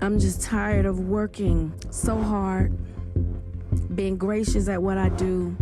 I'm just tired of working so hard, being gracious at what I do,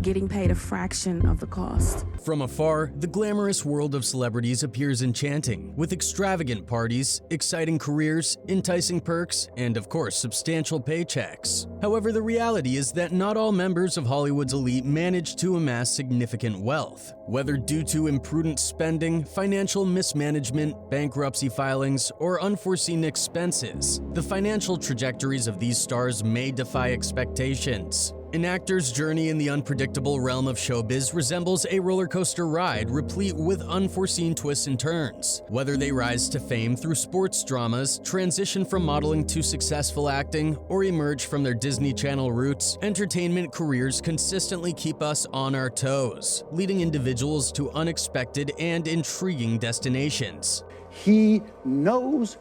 getting paid a fraction of the cost. From afar, the glamorous world of celebrities appears enchanting, with extravagant parties, exciting careers, enticing perks, and of course, substantial paychecks. However, the reality is that not all members of Hollywood's elite manage to amass significant wealth. Whether due to imprudent spending, financial mismanagement, bankruptcy filings, or unforeseen expenses, the financial trajectories of these stars may defy expectations. An actor's journey in the unpredictable realm of showbiz resembles a roller coaster ride replete with unforeseen twists and turns. Whether they rise to fame through sports dramas, transition from modeling to successful acting, or emerge from their Disney Channel roots, entertainment careers consistently keep us on our toes, leading individuals to unexpected and intriguing destinations. He knows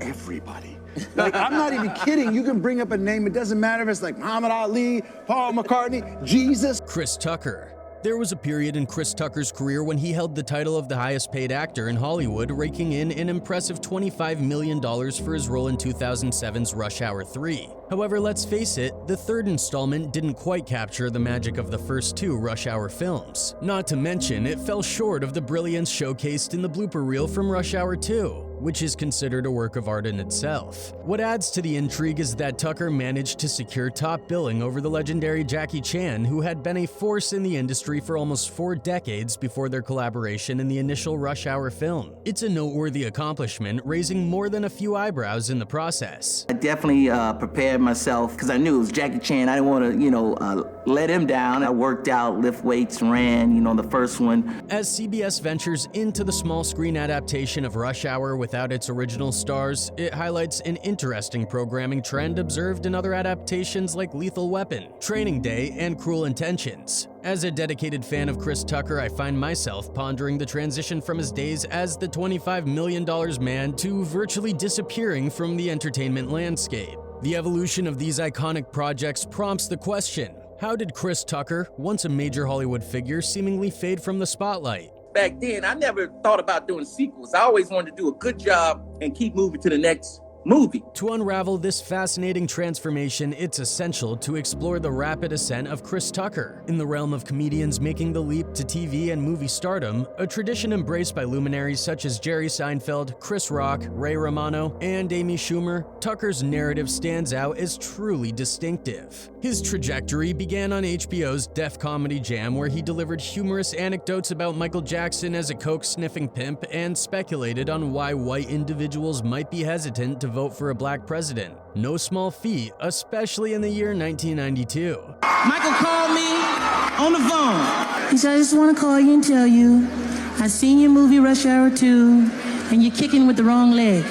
everybody. Like, I'm not even kidding. You can bring up a name. It doesn't matter if it's like Muhammad Ali, Paul McCartney, Jesus. Chris Tucker. There was a period in Chris Tucker's career when he held the title of the highest paid actor in Hollywood, raking in an impressive $25 million for his role in 2007's Rush Hour 3. However, let's face it, the third installment didn't quite capture the magic of the first two Rush Hour films. Not to mention, it fell short of the brilliance showcased in the blooper reel from Rush Hour 2, which is considered a work of art in itself. What adds to the intrigue is that Tucker managed to secure top billing over the legendary Jackie Chan, who had been a force in the industry for almost 4 decades before their collaboration in the initial Rush Hour film. It's a noteworthy accomplishment, raising more than a few eyebrows in the process. I definitely prepared myself because I knew it was Jackie Chan. I didn't want to, let him down. I worked out, lift weights, ran, the first one. As CBS ventures into the small screen adaptation of Rush Hour without its original stars, it highlights an interesting programming trend observed in other adaptations like Lethal Weapon, Training Day, and Cruel Intentions. As a dedicated fan of Chris Tucker, I find myself pondering the transition from his days as the $25 million man to virtually disappearing from the entertainment landscape. The evolution of these iconic projects prompts the question: how did Chris Tucker, once a major Hollywood figure, seemingly fade from the spotlight? Back then, I never thought about doing sequels. I always wanted to do a good job and keep moving to the next movie. To unravel this fascinating transformation, it's essential to explore the rapid ascent of Chris Tucker. In the realm of comedians making the leap to TV and movie stardom, a tradition embraced by luminaries such as Jerry Seinfeld, Chris Rock, Ray Romano, and Amy Schumer, Tucker's narrative stands out as truly distinctive. His trajectory began on HBO's Def Comedy Jam, where he delivered humorous anecdotes about Michael Jackson as a coke-sniffing pimp and speculated on why white individuals might be hesitant to vote for a black president. No small feat, especially in the year 1992. Michael called me on the phone. He said, I just want to call you and tell you, I seen your movie Rush Hour 2, and you're kicking with the wrong leg.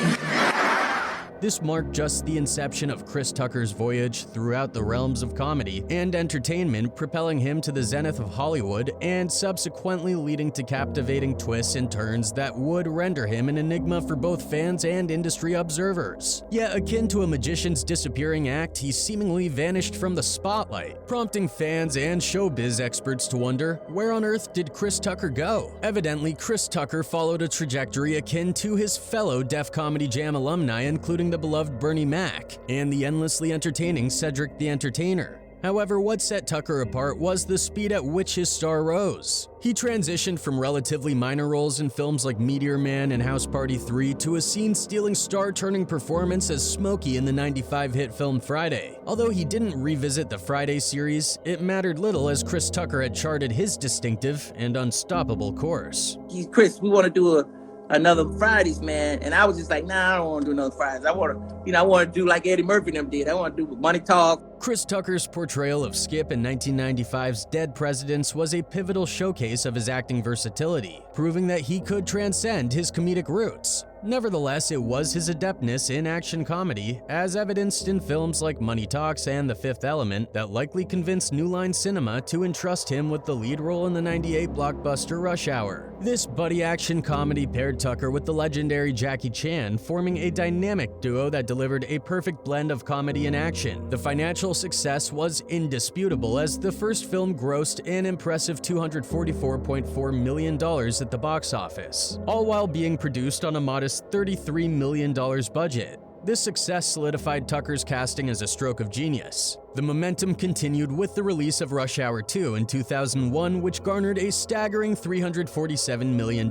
This marked just the inception of Chris Tucker's voyage throughout the realms of comedy and entertainment, propelling him to the zenith of Hollywood and subsequently leading to captivating twists and turns that would render him an enigma for both fans and industry observers. Yet, akin to a magician's disappearing act, he seemingly vanished from the spotlight, prompting fans and showbiz experts to wonder, where on earth did Chris Tucker go? Evidently, Chris Tucker followed a trajectory akin to his fellow Def Comedy Jam alumni, including the beloved Bernie Mac and the endlessly entertaining Cedric the Entertainer. However, what set Tucker apart was the speed at which his star rose. He transitioned from relatively minor roles in films like Meteor Man and House Party 3 to a scene-stealing star-turning performance as Smokey in the '95 hit film Friday. Although he didn't revisit the Friday series, it mattered little as Chris Tucker had charted his distinctive and unstoppable course. Chris, we want to do another Fridays, man. And I was just like, nah, I don't want to do another Fridays. I want to do like Eddie Murphy and them did. I want to do Money Talk. Chris Tucker's portrayal of Skip in 1995's Dead Presidents was a pivotal showcase of his acting versatility, proving that he could transcend his comedic roots. Nevertheless, it was his adeptness in action comedy, as evidenced in films like Money Talks and The Fifth Element, that likely convinced New Line Cinema to entrust him with the lead role in the '98 blockbuster Rush Hour. This buddy action comedy paired Tucker with the legendary Jackie Chan, forming a dynamic duo that delivered a perfect blend of comedy and action. The financial success was indisputable, as the first film grossed an impressive $244.4 million at the box office, all while being produced on a modest $33 million budget. This success solidified Tucker's casting as a stroke of genius. The momentum continued with the release of Rush Hour 2 in 2001, which garnered a staggering $347 million,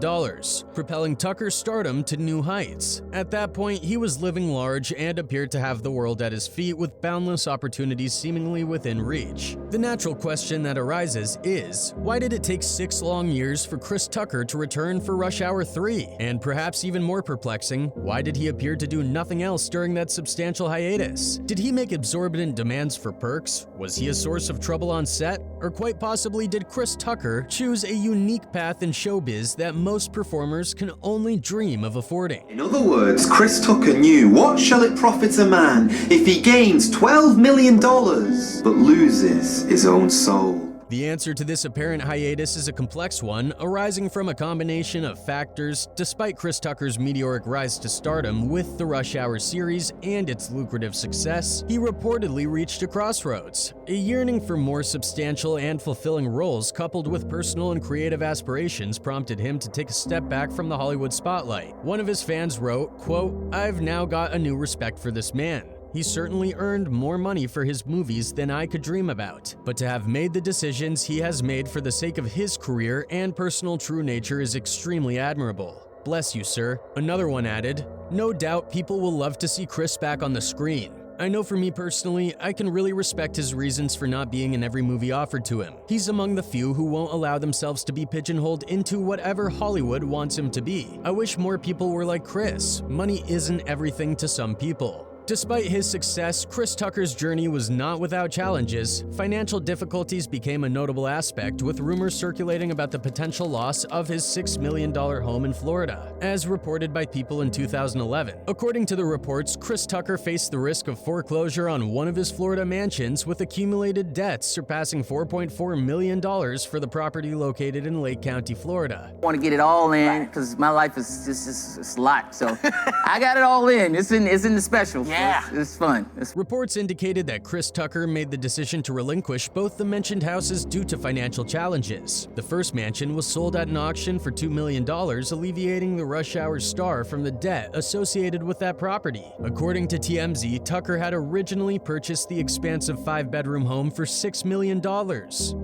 propelling Tucker's stardom to new heights. At that point, he was living large and appeared to have the world at his feet, with boundless opportunities seemingly within reach. The natural question that arises is, why did it take 6 long years for Chris Tucker to return for Rush Hour 3? And perhaps even more perplexing, why did he appear to do nothing else during that substantial hiatus? Did he make exorbitant demands for perks? Was he a source of trouble on set? Or quite possibly did Chris Tucker choose a unique path in showbiz that most performers can only dream of affording? In other words, Chris Tucker knew, what shall it profit a man if he gains $12 million but loses his own soul? The answer to this apparent hiatus is a complex one, arising from a combination of factors. Despite Chris Tucker's meteoric rise to stardom with the Rush Hour series and its lucrative success, he reportedly reached a crossroads. A yearning for more substantial and fulfilling roles coupled with personal and creative aspirations prompted him to take a step back from the Hollywood spotlight. One of his fans wrote, quote, "I've now got a new respect for this man. He certainly earned more money for his movies than I could dream about, but to have made the decisions he has made for the sake of his career and personal true nature is extremely admirable. Bless you, sir." Another one added, "No doubt people will love to see Chris back on the screen. I know for me personally, I can really respect his reasons for not being in every movie offered to him. He's among the few who won't allow themselves to be pigeonholed into whatever Hollywood wants him to be. I wish more people were like Chris. Money isn't everything to some people." Despite his success, Chris Tucker's journey was not without challenges. Financial difficulties became a notable aspect, with rumors circulating about the potential loss of his $6 million home in Florida, as reported by People in 2011. According to the reports, Chris Tucker faced the risk of foreclosure on one of his Florida mansions, with accumulated debts surpassing $4.4 million for the property located in Lake County, Florida. I want to get it all in because my life is just it's a lot. So I got it all in. It's in the special. Yeah. It's fun. Reports indicated that Chris Tucker made the decision to relinquish both the mentioned houses due to financial challenges. The first mansion was sold at an auction for $2 million, alleviating the Rush Hour star from the debt associated with that property. According to TMZ, Tucker had originally purchased the expansive 5-bedroom home for $6 million.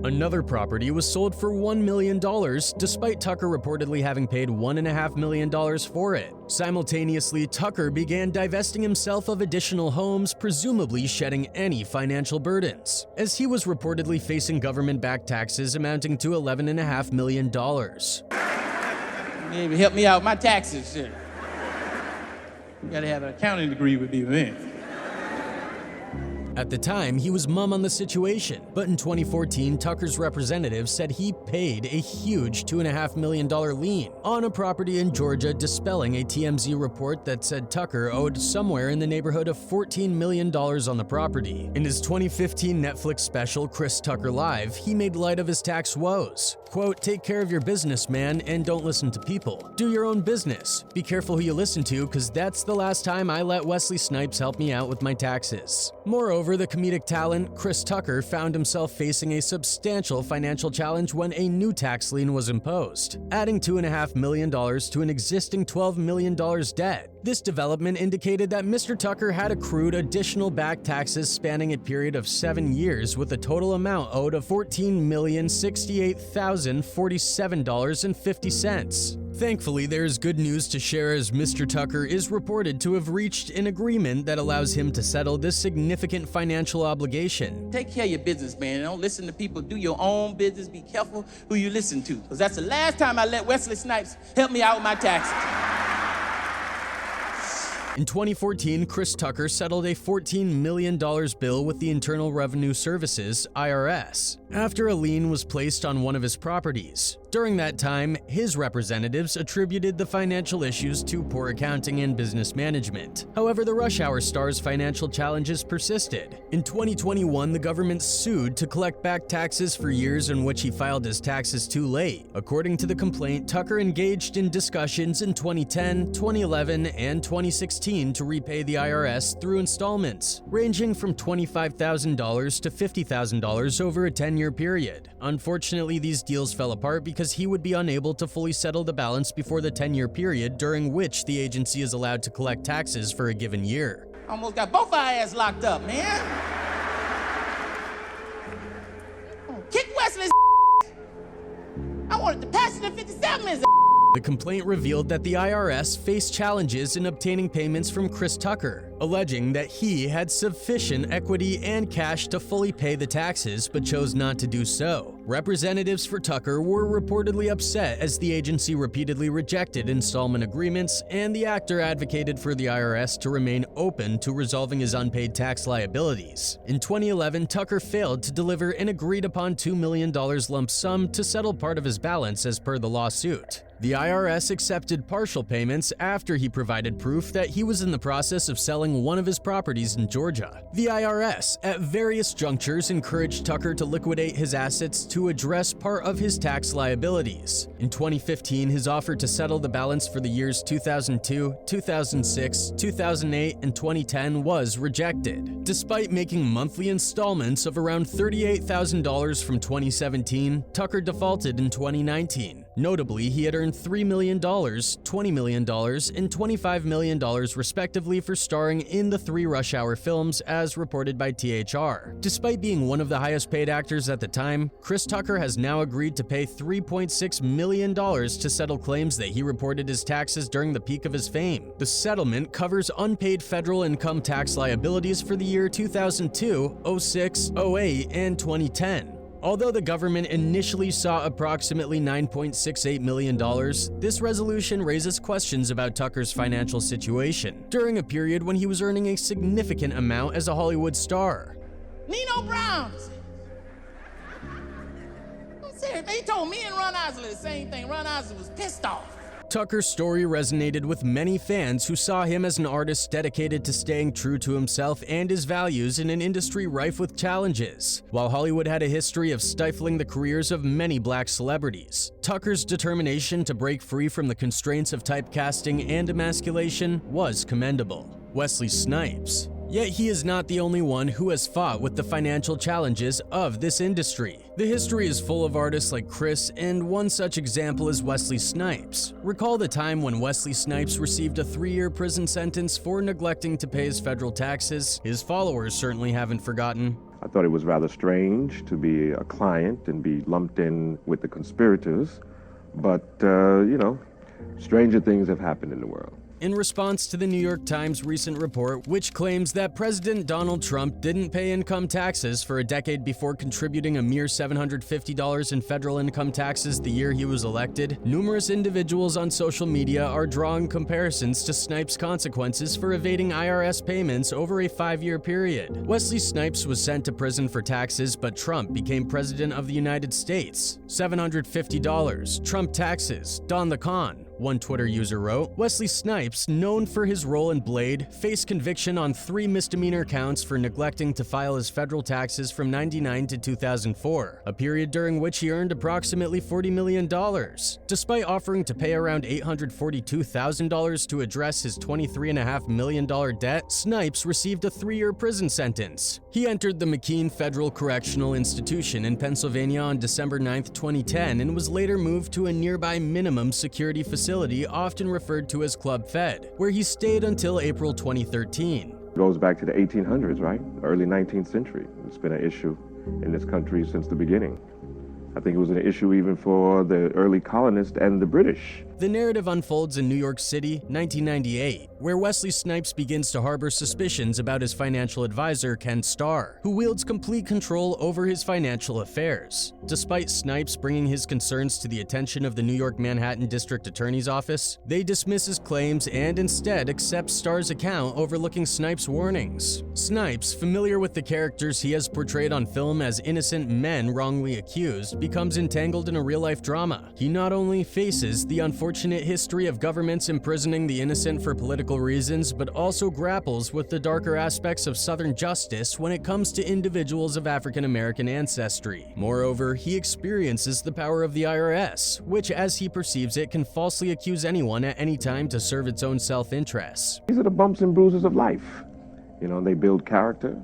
Another property was sold for $1 million, despite Tucker reportedly having paid $1.5 million for it. Simultaneously, Tucker began divesting himself of additional homes, presumably shedding any financial burdens, as he was reportedly facing government-backed taxes amounting to $11.5 million. Maybe help me out with my taxes, sir. You gotta have an accounting degree with me, man. At the time, he was mum on the situation, but in 2014, Tucker's representative said he paid a huge $2.5 million lien on a property in Georgia, dispelling a TMZ report that said Tucker owed somewhere in the neighborhood of $14 million on the property. In his 2015 Netflix special, Chris Tucker Live, he made light of his tax woes. Quote, "Take care of your business, man, and don't listen to people. Do your own business. Be careful who you listen to, because that's the last time I let Wesley Snipes help me out with my taxes." Moreover, the comedic talent Chris Tucker found himself facing a substantial financial challenge when a new tax lien was imposed, adding $2.5 million to an existing $12 million debt. This development indicated that Mr. Tucker had accrued additional back taxes spanning a period of 7 years, with a total amount owed of $14,068,047.50. Thankfully, there's good news to share, as Mr. Tucker is reported to have reached an agreement that allows him to settle this significant financial obligation. Take care of your business, man. Don't listen to people. Do your own business. Be careful who you listen to, because that's the last time I let Wesley Snipes help me out with my taxes. In 2014, Chris Tucker settled a $14 million bill with the Internal Revenue Services, IRS, after a lien was placed on one of his properties. During that time, his representatives attributed the financial issues to poor accounting and business management. However, the Rush Hour star's financial challenges persisted. In 2021, the government sued to collect back taxes for years in which he filed his taxes too late. According to the complaint, Tucker engaged in discussions in 2010, 2011, and 2016 to repay the IRS through installments, ranging from $25,000 to $50,000 over a 10-year period. Unfortunately, these deals fell apart because because he would be unable to fully settle the balance before the 10-year period during which the agency is allowed to collect taxes for a given year. Almost got both our ass locked up, man. Kick Wesley's I wanted to pass it to 57 minutes. The complaint revealed that the IRS faced challenges in obtaining payments from Chris Tucker, alleging that he had sufficient equity and cash to fully pay the taxes but chose not to do so. Representatives for Tucker were reportedly upset as the agency repeatedly rejected installment agreements, and the actor advocated for the IRS to remain open to resolving his unpaid tax liabilities. In 2011, Tucker failed to deliver an agreed-upon $2 million lump sum to settle part of his balance as per the lawsuit. The IRS accepted partial payments after he provided proof that he was in the process of selling one of his properties in Georgia. The IRS, at various junctures, encouraged Tucker to liquidate his assets to address part of his tax liabilities. In 2015, his offer to settle the balance for the years 2002, 2006, 2008, and 2010 was rejected. Despite making monthly installments of around $38,000 from 2017, Tucker defaulted in 2019. Notably, he had earned $3 million, $20 million, and $25 million respectively for starring in the 3 Rush Hour films, as reported by THR. Despite being one of the highest paid actors at the time, Chris Tucker has now agreed to pay $3.6 million to settle claims that he reported as taxes during the peak of his fame. The settlement covers unpaid federal income tax liabilities for the year 2002, 06, 08, and 2010. Although the government initially saw approximately $9.68 million, this resolution raises questions about Tucker's financial situation during a period when he was earning a significant amount as a Hollywood star. Nino Brown. I'm serious, man. He told me and Ron Isley the same thing. Ron Isley was pissed off. Tucker's story resonated with many fans who saw him as an artist dedicated to staying true to himself and his values in an industry rife with challenges. While Hollywood had a history of stifling the careers of many black celebrities, Tucker's determination to break free from the constraints of typecasting and emasculation was commendable. Wesley Snipes. Yet he is not the only one who has fought with the financial challenges of this industry. The history is full of artists like Chris, and one such example is Wesley Snipes. Recall the time when Wesley Snipes received a 3-year prison sentence for neglecting to pay his federal taxes. His followers certainly haven't forgotten. I thought it was rather strange to be a client and be lumped in with the conspirators, but, stranger things have happened in the world. In response to the New York Times' recent report, which claims that President Donald Trump didn't pay income taxes for a decade before contributing a mere $750 in federal income taxes the year he was elected, numerous individuals on social media are drawing comparisons to Snipes' consequences for evading IRS payments over a 5-year period. Wesley Snipes was sent to prison for taxes, but Trump became President of the United States. $750, Trump taxes, Don the Con. One Twitter user wrote, Wesley Snipes, known for his role in Blade, faced conviction on 3 misdemeanor counts for neglecting to file his federal taxes from '99 to 2004, a period during which he earned approximately $40 million. Despite offering to pay around $842,000 to address his $23.5 million debt, Snipes received a 3-year prison sentence. He entered the McKean Federal Correctional Institution in Pennsylvania on December 9, 2010, and was later moved to a nearby minimum security facility often referred to as Club Fed, where he stayed until April 2013. It goes back to the 1800s, right? Early 19th century. It's been an issue in this country since the beginning. I think it was an issue even for the early colonists and the British. The narrative unfolds in New York City, 1998, where Wesley Snipes begins to harbor suspicions about his financial advisor, Ken Starr, who wields complete control over his financial affairs. Despite Snipes bringing his concerns to the attention of the New York Manhattan District Attorney's Office, they dismiss his claims and instead accept Starr's account, overlooking Snipes' warnings. Snipes, familiar with the characters he has portrayed on film as innocent men wrongly accused, becomes entangled in a real-life drama. He not only faces the unfortunate history of governments imprisoning the innocent for political reasons, but also grapples with the darker aspects of Southern justice when it comes to individuals of African American ancestry. Moreover, he experiences the power of the IRS, which, as he perceives it, can falsely accuse anyone at any time to serve its own self-interests. These are the bumps and bruises of life. They build character,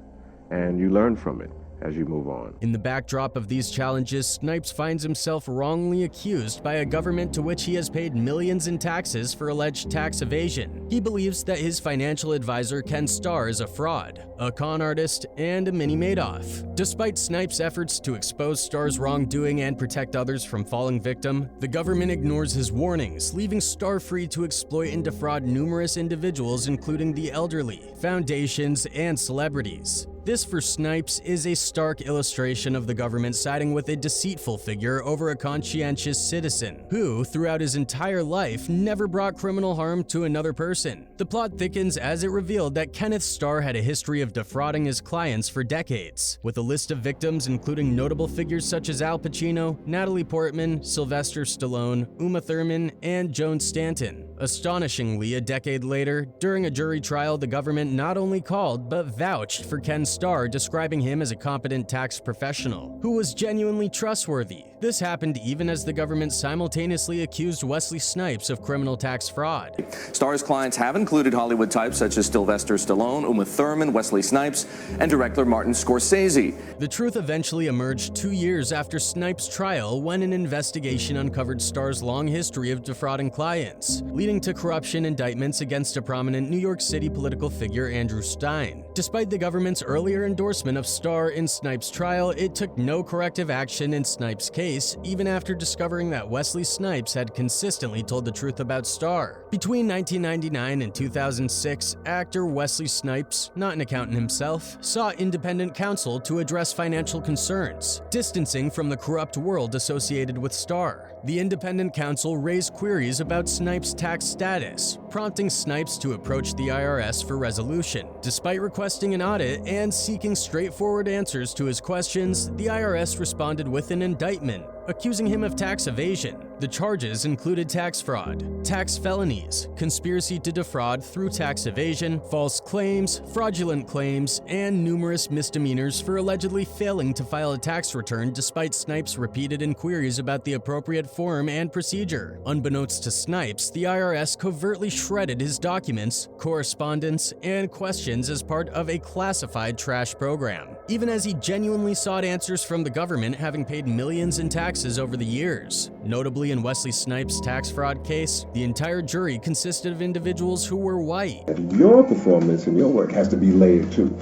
and you learn from it. as you move on. In the backdrop of these challenges, Snipes finds himself wrongly accused by a government to which he has paid millions in taxes for alleged tax evasion. He believes that his financial advisor Ken Starr is a fraud, a con artist, and a mini Madoff. Despite Snipes' efforts to expose Starr's wrongdoing and protect others from falling victim, the government ignores his warnings, leaving Starr free to exploit and defraud numerous individuals, including the elderly, foundations, and celebrities. This, for Snipes, is a stark illustration of the government siding with a deceitful figure over a conscientious citizen, who, throughout his entire life, never brought criminal harm to another person. The plot thickens as it revealed that Kenneth Starr had a history of defrauding his clients for decades, with a list of victims including notable figures such as Al Pacino, Natalie Portman, Sylvester Stallone, Uma Thurman, and Joan Stanton. Astonishingly, a decade later, during a jury trial, the government not only called but vouched for Ken Starr, describing him as a competent tax professional who was genuinely trustworthy. This happened even as the government simultaneously accused Wesley Snipes of criminal tax fraud. Starr's clients have included Hollywood types such as Sylvester Stallone, Uma Thurman, Wesley Snipes, and director Martin Scorsese. The truth eventually emerged 2 years after Snipes' trial, when an investigation uncovered Starr's long history of defrauding clients, leading to corruption indictments against a prominent New York City political figure, Andrew Stein. Despite the government's earlier endorsement of Starr in Snipes' trial, it took no corrective action in Snipes' case, even after discovering that Wesley Snipes had consistently told the truth about Starr. Between 1999 and 2006, actor Wesley Snipes, not an accountant himself, sought independent counsel to address financial concerns, distancing from the corrupt world associated with Starr. The independent counsel raised queries about Snipes' tax status, prompting Snipes to approach the IRS for resolution. Despite requesting an audit and seeking straightforward answers to his questions, the IRS responded with an indictment, accusing him of tax evasion. The charges included tax fraud, tax felonies, conspiracy to defraud through tax evasion, false claims, fraudulent claims, and numerous misdemeanors for allegedly failing to file a tax return despite Snipes' repeated inquiries about the appropriate form and procedure. Unbeknownst to Snipes, the IRS covertly shredded his documents, correspondence, and questions as part of a classified trash program, even as he genuinely sought answers from the government, having paid millions in taxes over the years. Notably, in Wesley Snipes' tax fraud case, the entire jury consisted of individuals who were white. Your performance and your work has to be layered too.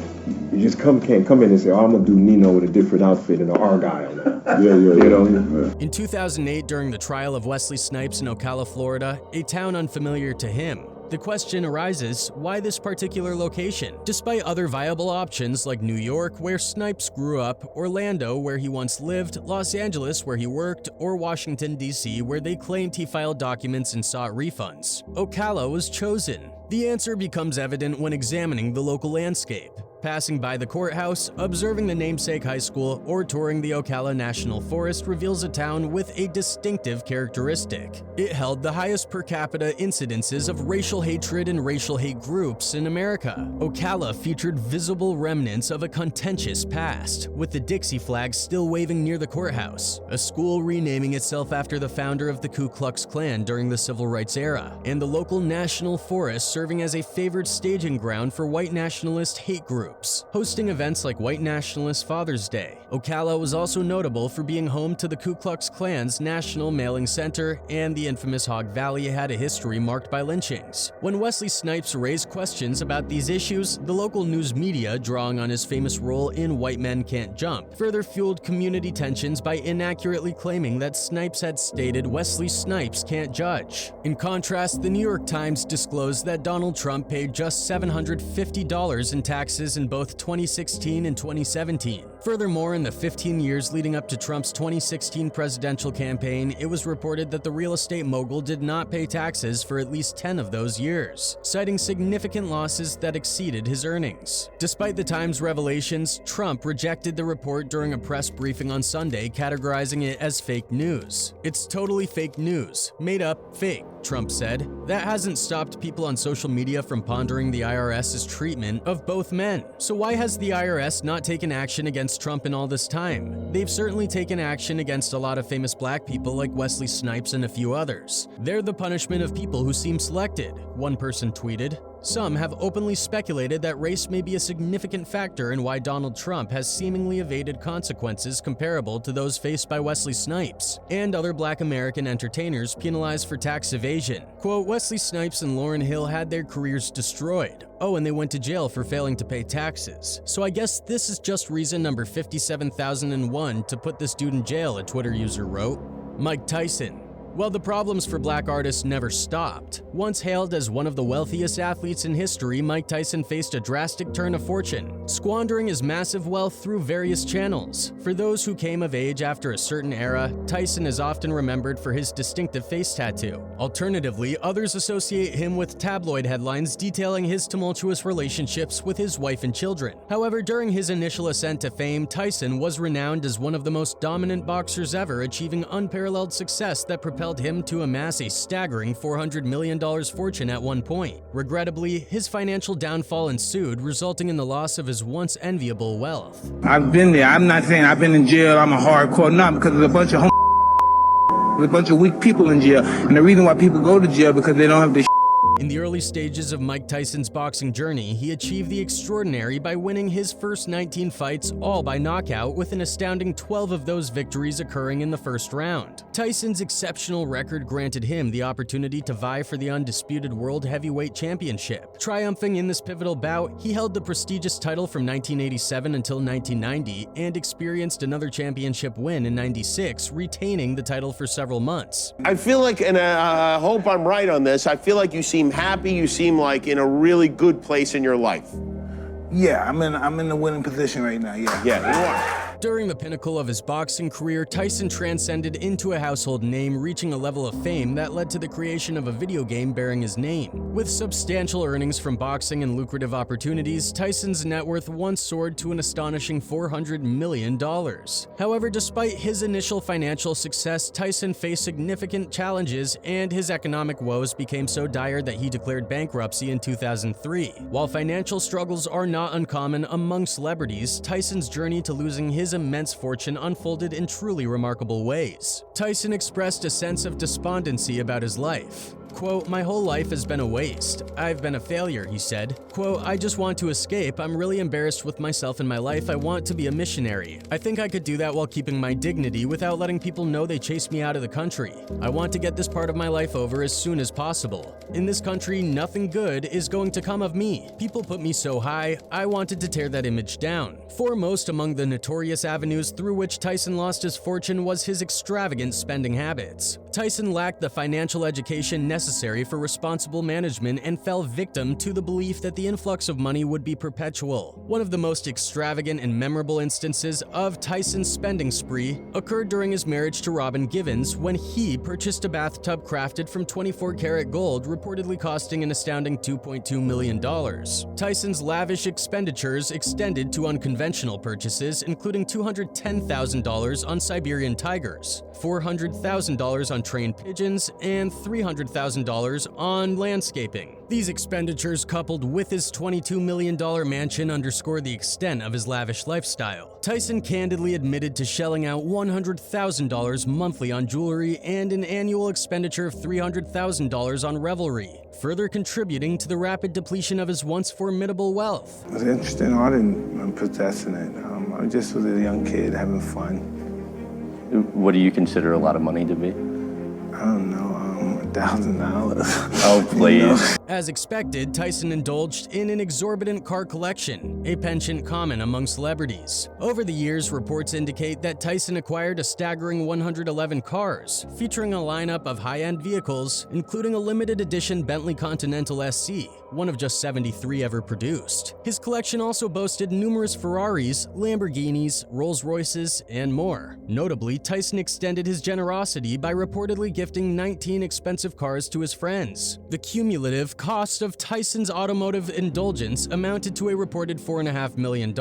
You just can't come in and say, oh, I'm gonna do Nino with a different outfit and an Argyle now. You know? In 2008, during the trial of Wesley Snipes in Ocala, Florida, a town unfamiliar to him, the question arises, why this particular location? Despite other viable options like New York, where Snipes grew up, Orlando, where he once lived, Los Angeles, where he worked, or Washington, D.C., where they claimed he filed documents and sought refunds, Ocala was chosen. The answer becomes evident when examining the local landscape. Passing by the courthouse, observing the namesake high school, or touring the Ocala National Forest reveals a town with a distinctive characteristic. It held the highest per capita incidences of racial hatred and racial hate groups in America. Ocala featured visible remnants of a contentious past, with the Dixie flag still waving near the courthouse, a school renaming itself after the founder of the Ku Klux Klan during the Civil Rights era, and the local National Forest serving as a favored staging ground for white nationalist hate groups, hosting events like White Nationalist Father's Day. Ocala was also notable for being home to the Ku Klux Klan's National Mailing Center, and the infamous Hog Valley had a history marked by lynchings. When Wesley Snipes raised questions about these issues, the local news media, drawing on his famous role in White Men Can't Jump, further fueled community tensions by inaccurately claiming that Snipes had stated Wesley Snipes can't judge. In contrast, the New York Times disclosed that Donald Trump paid just $750 in taxes in both 2016 and 2017. Furthermore, in the 15 years leading up to Trump's 2016 presidential campaign, it was reported that the real estate mogul did not pay taxes for at least 10 of those years, citing significant losses that exceeded his earnings. Despite the Times' revelations, Trump rejected the report during a press briefing on Sunday, categorizing it as fake news. "It's totally fake news. Made up, fake," Trump said. That hasn't stopped people on social media from pondering the IRS's treatment of both men. So why has the IRS not taken action against Trump in all this time? They've certainly taken action against a lot of famous black people like Wesley Snipes and a few others. They're the punishment of people who seem selected, one person tweeted. Some have openly speculated that race may be a significant factor in why Donald Trump has seemingly evaded consequences comparable to those faced by Wesley Snipes and other Black American entertainers penalized for tax evasion. Quote, Wesley Snipes and Lauryn Hill had their careers destroyed. Oh, and they went to jail for failing to pay taxes. So I guess this is just reason number 57,001 to put this dude in jail, a Twitter user wrote. Mike Tyson. Well, the problems for Black artists never stopped. Once hailed as one of the wealthiest athletes in history, Mike Tyson faced a drastic turn of fortune, squandering his massive wealth through various channels. For those who came of age after a certain era, Tyson is often remembered for his distinctive face tattoo. Alternatively, others associate him with tabloid headlines detailing his tumultuous relationships with his wife and children. However, during his initial ascent to fame, Tyson was renowned as one of the most dominant boxers ever, achieving unparalleled success that propelled him to amass a staggering $400 million fortune at one point. Regrettably, his financial downfall ensued, resulting in the loss of his once enviable wealth. I've been there. I'm not saying I've been in jail. I'm a hardcore nut because there's a bunch of there's a bunch of weak people in jail. And the reason why people go to jail because they don't have the In the early stages of Mike Tyson's boxing journey, he achieved the extraordinary by winning his first 19 fights all by knockout, with an astounding 12 of those victories occurring in the first round. Tyson's exceptional record granted him the opportunity to vie for the undisputed World Heavyweight Championship. Triumphing in this pivotal bout, he held the prestigious title from 1987 until 1990 and experienced another championship win in '96, retaining the title for several months. I feel like, and I hope I'm right on this, I feel like you seem happy, you seem like in a really good place in your life. Yeah, I'm in the winning position right now, yeah. Yeah, you are. During the pinnacle of his boxing career, Tyson transcended into a household name, reaching a level of fame that led to the creation of a video game bearing his name. With substantial earnings from boxing and lucrative opportunities, Tyson's net worth once soared to an astonishing $400 million. However, despite his initial financial success, Tyson faced significant challenges, and his economic woes became so dire that he declared bankruptcy in 2003. While financial struggles are not uncommon among celebrities, Tyson's journey to losing his immense fortune unfolded in truly remarkable ways. Tyson expressed a sense of despondency about his life. Quote, my whole life has been a waste. I've been a failure, he said. Quote, I just want to escape. I'm really embarrassed with myself and my life. I want to be a missionary. I think I could do that while keeping my dignity without letting people know they chased me out of the country. I want to get this part of my life over as soon as possible. In this country, nothing good is going to come of me. People put me so high, I wanted to tear that image down. Foremost among the notorious avenues through which Tyson lost his fortune was his extravagant spending habits. Tyson lacked the financial education necessary for responsible management and fell victim to the belief that the influx of money would be perpetual. One of the most extravagant and memorable instances of Tyson's spending spree occurred during his marriage to Robin Givens, when he purchased a bathtub crafted from 24-karat gold, reportedly costing an astounding $2.2 million. Tyson's lavish expenditures extended to unconventional purchases, including $210,000 on Siberian tigers, $400,000 on trained pigeons, and $300,000 on landscaping. These expenditures, coupled with his $22 million mansion, underscore the extent of his lavish lifestyle. Tyson candidly admitted to shelling out $100,000 monthly on jewelry and an annual expenditure of $300,000 on revelry, further contributing to the rapid depletion of his once formidable wealth. It was interesting. I didn't possessing it. I just was a young kid having fun. What do you consider a lot of money to be? I don't know, $1,000. Oh, please. As expected, Tyson indulged in an exorbitant car collection, a penchant common among celebrities. Over the years, reports indicate that Tyson acquired a staggering 111 cars, featuring a lineup of high-end vehicles, including a limited edition Bentley Continental SC, one of just 73 ever produced. His collection also boasted numerous Ferraris, Lamborghinis, Rolls-Royces, and more. Notably, Tyson extended his generosity by reportedly gifting 19 expensive cars to his friends. The cumulative cost of Tyson's automotive indulgence amounted to a reported $4.5 million.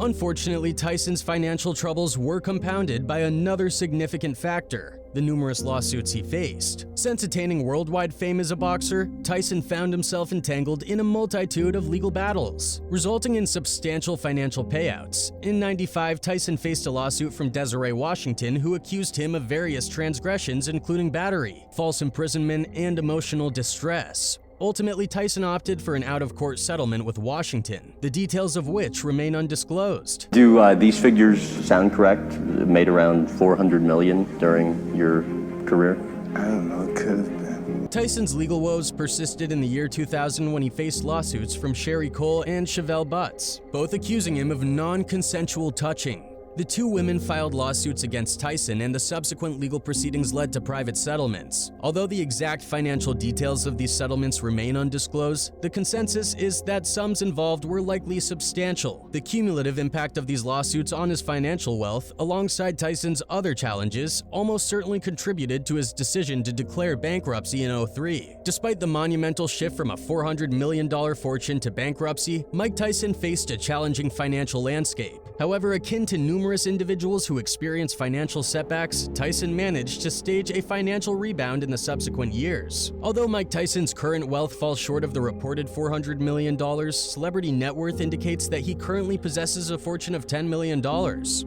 Unfortunately, Tyson's financial troubles were compounded by another significant factor: the numerous lawsuits he faced. Since attaining worldwide fame as a boxer, Tyson found himself entangled in a multitude of legal battles, resulting in substantial financial payouts. In '95, Tyson faced a lawsuit from Desiree Washington, who accused him of various transgressions including battery, false imprisonment, and emotional distress. Ultimately, Tyson opted for an out-of-court settlement with Washington, the details of which remain undisclosed. Do these figures sound correct? Made around $400 million during your career? I don't know, it could have been. Tyson's legal woes persisted in the year 2000 when he faced lawsuits from Sherry Cole and Chevelle Butts, both accusing him of non-consensual touching. The two women filed lawsuits against Tyson, and the subsequent legal proceedings led to private settlements. Although the exact financial details of these settlements remain undisclosed, the consensus is that sums involved were likely substantial. The cumulative impact of these lawsuits on his financial wealth, alongside Tyson's other challenges, almost certainly contributed to his decision to declare bankruptcy in 2003. Despite the monumental shift from a $400 million fortune to bankruptcy, Mike Tyson faced a challenging financial landscape. However, akin to numerous individuals who experience financial setbacks, Tyson managed to stage a financial rebound in the subsequent years. Although Mike Tyson's current wealth falls short of the reported $400 million, Celebrity Net Worth indicates that he currently possesses a fortune of $10 million.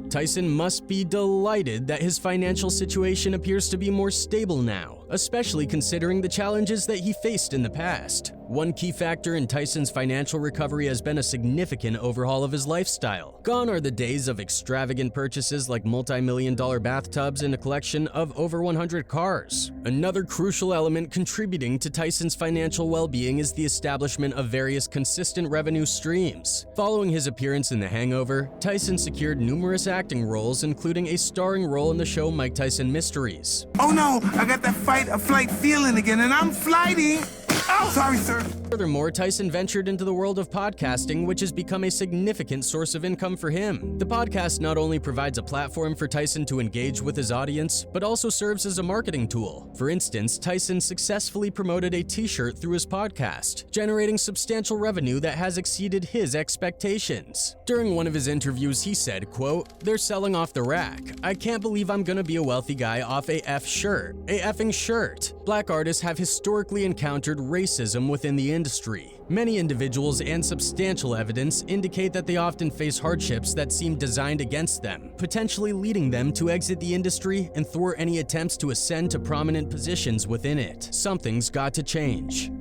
Tyson must be delighted that his financial situation appears to be more stable now, especially considering the challenges that he faced in the past. One key factor in Tyson's financial recovery has been a significant overhaul of his lifestyle. Gone are the days of extravagant purchases like multi-million-dollar bathtubs and a collection of over 100 cars. Another crucial element contributing to Tyson's financial well-being is the establishment of various consistent revenue streams. Following his appearance in The Hangover, Tyson secured numerous acting roles, including a starring role in the show Mike Tyson Mysteries. Oh no, I got that fight or flight feeling again, and I'm flighty. Oh, sorry, sir. Furthermore, Tyson ventured into the world of podcasting, which has become a significant source of income for him. The podcast not only provides a platform for Tyson to engage with his audience, but also serves as a marketing tool. For instance, Tyson successfully promoted a t-shirt through his podcast, generating substantial revenue that has exceeded his expectations. During one of his interviews, he said, quote, "They're selling off the rack. I can't believe I'm gonna be a wealthy guy off a shirt. A effing shirt." Black artists have historically encountered racism within the industry. Many individuals and substantial evidence indicate that they often face hardships that seem designed against them, potentially leading them to exit the industry and thwart any attempts to ascend to prominent positions within it. Something's got to change.